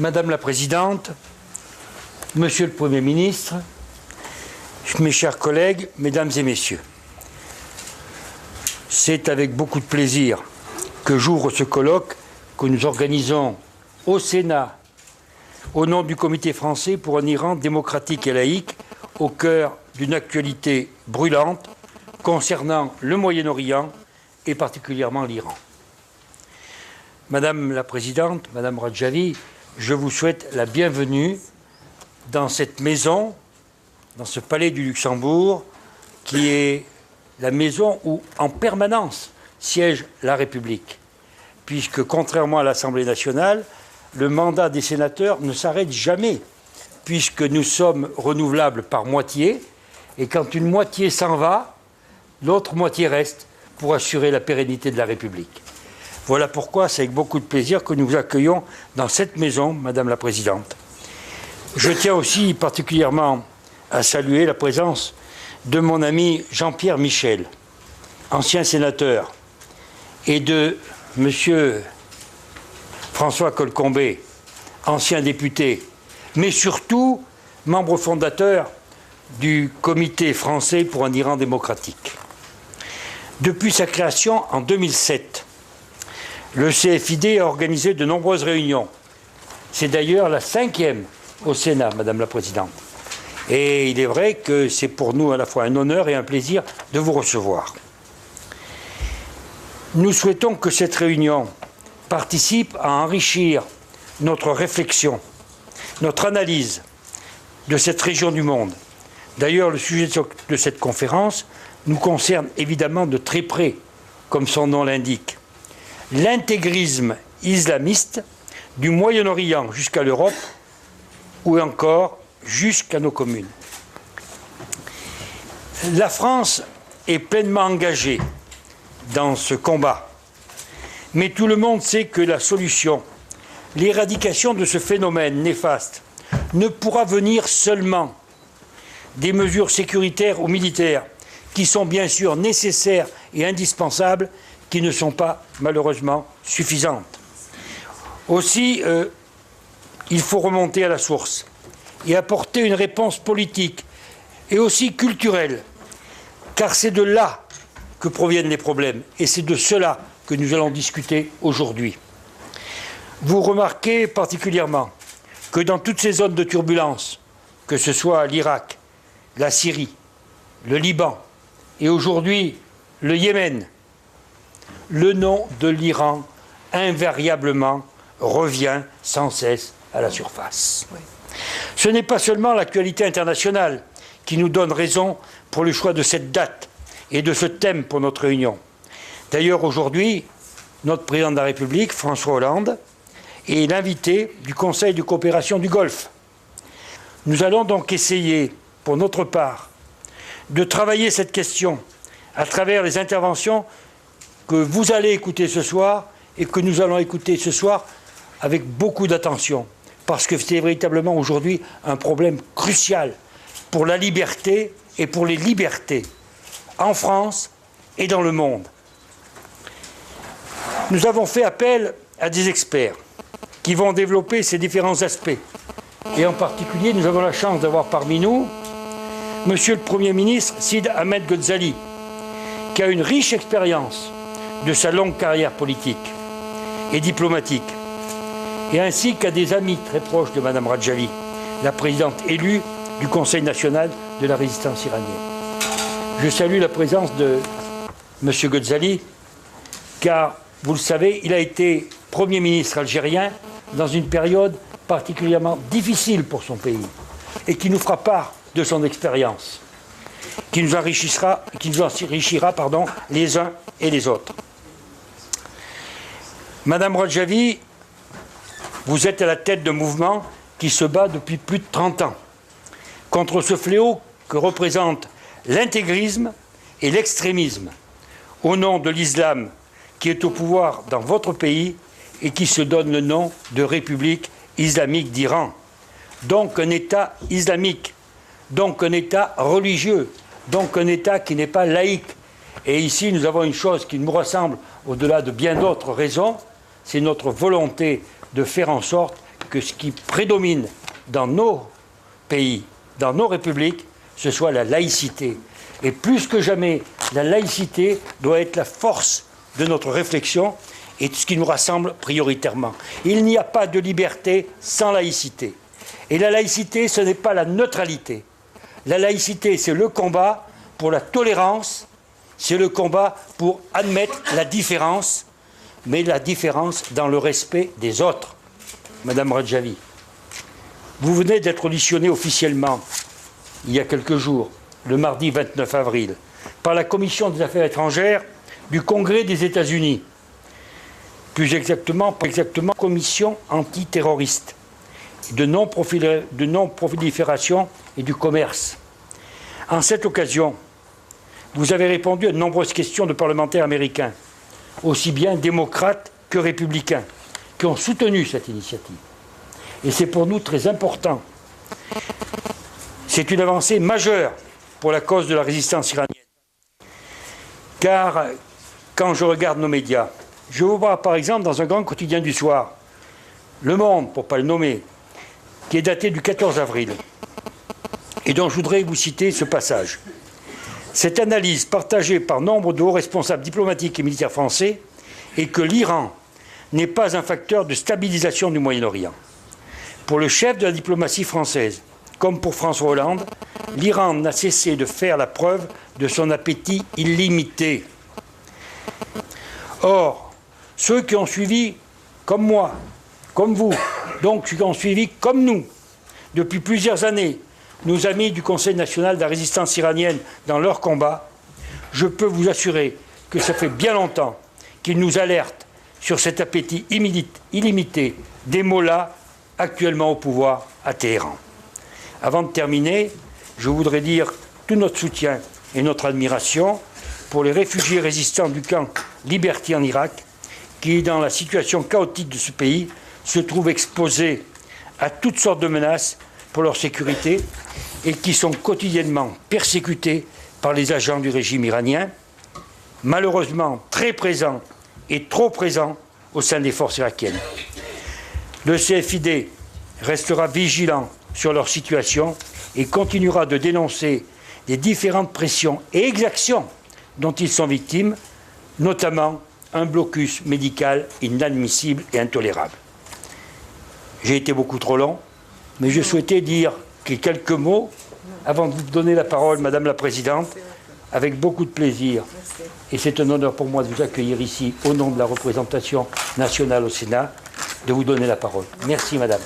Madame la Présidente, Monsieur le Premier ministre, mes chers collègues, Mesdames et Messieurs, c'est avec beaucoup de plaisir que j'ouvre ce colloque que nous organisons au Sénat au nom du Comité français pour un Iran démocratique et laïque au cœur d'une actualité brûlante concernant le Moyen-Orient et particulièrement l'Iran. Madame la Présidente, Madame Radjavi, je vous souhaite la bienvenue dans cette maison, dans ce palais du Luxembourg, qui est la maison où, en permanence, siège la République. Puisque, contrairement à l'Assemblée nationale, le mandat des sénateurs ne s'arrête jamais, puisque nous sommes renouvelables par moitié, et quand une moitié s'en va, l'autre moitié reste pour assurer la pérennité de la République. Voilà pourquoi c'est avec beaucoup de plaisir que nous vous accueillons dans cette maison, Madame la Présidente. Je tiens aussi particulièrement à saluer la présence de mon ami Jean-Pierre Michel, ancien sénateur, et de Monsieur François Colcombé, ancien député, mais surtout membre fondateur du Comité français pour un Iran démocratique. Depuis sa création en 2007, le CFID a organisé de nombreuses réunions. C'est d'ailleurs la 5e au Sénat, Madame la Présidente. Et il est vrai que c'est pour nous à la fois un honneur et un plaisir de vous recevoir. Nous souhaitons que cette réunion participe à enrichir notre réflexion, notre analyse de cette région du monde. D'ailleurs, le sujet de cette conférence nous concerne évidemment de très près, comme son nom l'indique. L'intégrisme islamiste du Moyen-Orient jusqu'à l'Europe ou encore jusqu'à nos communes. La France est pleinement engagée dans ce combat, mais tout le monde sait que la solution, l'éradication de ce phénomène néfaste, ne pourra venir seulement des mesures sécuritaires ou militaires qui sont bien sûr nécessaires et indispensables, qui ne sont pas malheureusement suffisantes. Aussi, il faut remonter à la source et apporter une réponse politique et aussi culturelle, car c'est de là que proviennent les problèmes et c'est de cela que nous allons discuter aujourd'hui. Vous remarquez particulièrement que dans toutes ces zones de turbulence, que ce soit l'Irak, la Syrie, le Liban et aujourd'hui le Yémen, le nom de l'Iran invariablement revient sans cesse à la surface. Oui. Ce n'est pas seulement l'actualité internationale qui nous donne raison pour le choix de cette date et de ce thème pour notre réunion. D'ailleurs, aujourd'hui, notre président de la République, François Hollande, est l'invité du Conseil de coopération du Golfe. Nous allons donc essayer, pour notre part, de travailler cette question à travers les interventions que vous allez écouter ce soir et que nous allons écouter ce soir avec beaucoup d'attention, parce que c'est véritablement aujourd'hui un problème crucial pour la liberté et pour les libertés en France et dans le monde. Nous avons fait appel à des experts qui vont développer ces différents aspects. Et en particulier, nous avons la chance d'avoir parmi nous Monsieur le Premier ministre Sid Ahmed Ghazali, qui a une riche expérience de sa longue carrière politique et diplomatique, et ainsi qu'à des amis très proches de Madame Radjavi, la présidente élue du Conseil national de la résistance iranienne. Je salue la présence de Monsieur Ghazali, car, vous le savez, il a été Premier ministre algérien dans une période particulièrement difficile pour son pays, et qui nous fera part de son expérience, qui nous enrichira les uns et les autres. Madame Radjavi, vous êtes à la tête d'un mouvement qui se bat depuis plus de 30 ans contre ce fléau que représentent l'intégrisme et l'extrémisme au nom de l'islam qui est au pouvoir dans votre pays et qui se donne le nom de République islamique d'Iran. Donc un État islamique, donc un État religieux, donc un État qui n'est pas laïque. Et ici, nous avons une chose qui nous ressemble au-delà de bien d'autres raisons, c'est notre volonté de faire en sorte que ce qui prédomine dans nos pays, dans nos républiques, ce soit la laïcité. Et plus que jamais, la laïcité doit être la force de notre réflexion et de ce qui nous rassemble prioritairement. Il n'y a pas de liberté sans laïcité. Et la laïcité, ce n'est pas la neutralité. La laïcité, c'est le combat pour la tolérance, c'est le combat pour admettre la différence, mais la différence dans le respect des autres. Madame Radjavi, vous venez d'être auditionnée officiellement, il y a quelques jours, le mardi 29 avril, par la Commission des Affaires étrangères du Congrès des États-Unis, plus exactement, Commission antiterroriste, de non-prolifération et du commerce. En cette occasion, vous avez répondu à de nombreuses questions de parlementaires américains, aussi bien démocrates que républicains, qui ont soutenu cette initiative. Et c'est pour nous très important. C'est une avancée majeure pour la cause de la résistance iranienne. Car quand je regarde nos médias, je vois par exemple dans un grand quotidien du soir, Le Monde, pour ne pas le nommer, qui est daté du 14 avril, et dont je voudrais vous citer ce passage. Cette analyse partagée par nombre de hauts responsables diplomatiques et militaires français est que l'Iran n'est pas un facteur de stabilisation du Moyen-Orient. Pour le chef de la diplomatie française, comme pour François Hollande, l'Iran n'a cessé de faire la preuve de son appétit illimité. Or, ceux qui ont suivi, comme moi, comme vous, donc ceux qui ont suivi, comme nous, depuis plusieurs années, nos amis du Conseil national de la résistance iranienne dans leur combat, je peux vous assurer que ça fait bien longtemps qu'ils nous alertent sur cet appétit illimité des mollahs actuellement au pouvoir à Téhéran. Avant de terminer, je voudrais dire tout notre soutien et notre admiration pour les réfugiés résistants du camp Liberty en Irak, qui, dans la situation chaotique de ce pays, se trouvent exposés à toutes sortes de menaces pour leur sécurité et qui sont quotidiennement persécutés par les agents du régime iranien, malheureusement très présents et trop présents au sein des forces irakiennes. Le CFID restera vigilant sur leur situation et continuera de dénoncer les différentes pressions et exactions dont ils sont victimes, notamment un blocus médical inadmissible et intolérable. J'ai été beaucoup trop long, mais je souhaitais dire quelques mots avant de vous donner la parole, Madame la Présidente, avec beaucoup de plaisir. Et c'est un honneur pour moi de vous accueillir ici, au nom de la représentation nationale au Sénat, de vous donner la parole. Merci, Madame.